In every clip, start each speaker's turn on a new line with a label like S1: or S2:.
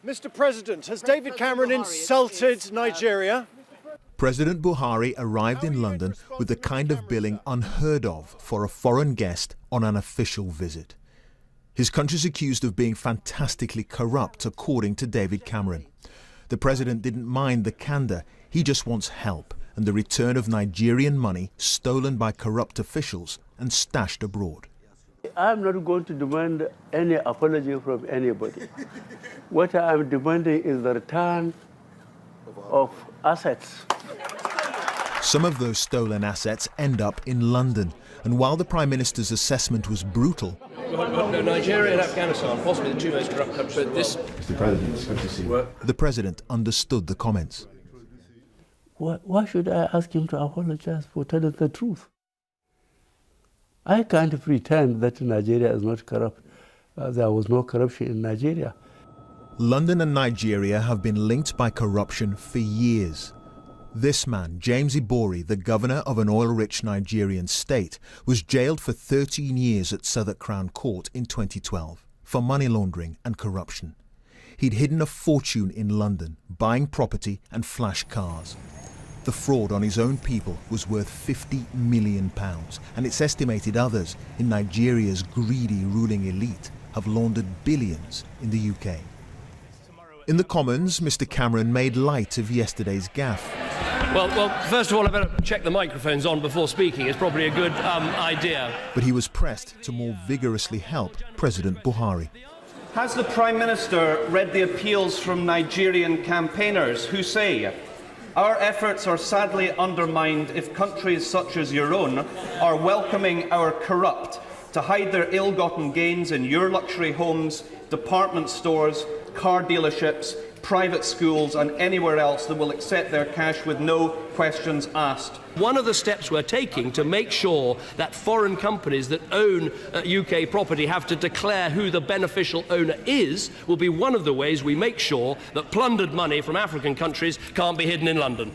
S1: Mr. President, has David Cameron insulted Nigeria?
S2: President Buhari arrived in London with the kind of billing unheard of for a foreign guest on an official visit. His country's accused of being fantastically corrupt, according to David Cameron. The president didn't mind the candor, he just wants help and the return of Nigerian money stolen by corrupt officials and stashed abroad.
S3: I'm not going to demand any apology from anybody. What I'm demanding is the return of assets.
S2: Some of those stolen assets end up in London, and while the Prime Minister's assessment was brutal,
S4: Nigeria and Afghanistan, possibly the two most corrupt countries. But this,
S2: Mr. President, it's good to see you. The President understood the comments.
S3: Why should I ask him to apologize for telling the truth? I can't pretend that Nigeria is not corrupt. There was no corruption in Nigeria.
S2: London and Nigeria have been linked by corruption for years. This man, James Ibori, the governor of an oil-rich Nigerian state, was jailed for 13 years at Southwark Crown Court in 2012 for money laundering and corruption. He'd hidden a fortune in London, buying property and flash cars. The fraud on his own people was worth £50 million, and it's estimated others in Nigeria's greedy ruling elite have laundered billions in the UK. In the Commons, Mr. Cameron made light of yesterday's gaffe.
S4: Well, first of all, I better check the microphones on before speaking. It's probably a good idea.
S2: But he was pressed to more vigorously help President Buhari.
S5: Has the Prime Minister read the appeals from Nigerian campaigners who say, "Our efforts are sadly undermined if countries such as your own are welcoming our corrupt to hide their ill-gotten gains in your luxury homes, department stores, car dealerships, private schools and anywhere else that will accept their cash with no questions asked."
S4: One of the steps we're taking to make sure that foreign companies that own UK property have to declare who the beneficial owner is will be one of the ways we make sure that plundered money from African countries can't be hidden in London.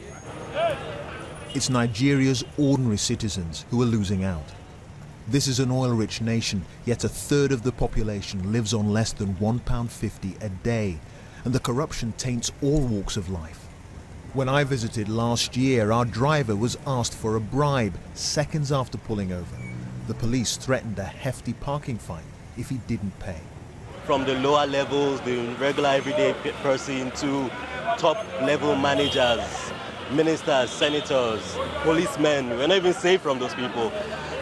S2: It's Nigeria's ordinary citizens who are losing out. This is an oil-rich nation, yet a third of the population lives on less than £1.50 a day, and the corruption taints all walks of life. When I visited last year, our driver was asked for a bribe seconds after pulling over. The police threatened a hefty parking fine if he didn't pay.
S6: From the lower levels, the regular everyday person, to top-level managers, ministers, senators, policemen, we're not even safe from those people.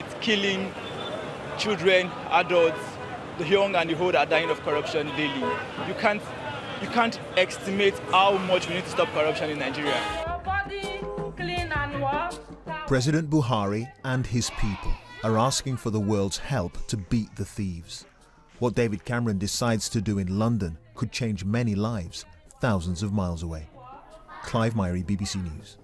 S7: It's killing children, adults, the young and the old are dying of corruption daily. You can't estimate how much we need to stop corruption in Nigeria.
S2: President Buhari and his people are asking for the world's help to beat the thieves. What David Cameron decides to do in London could change many lives thousands of miles away. Clive Myrie, BBC News.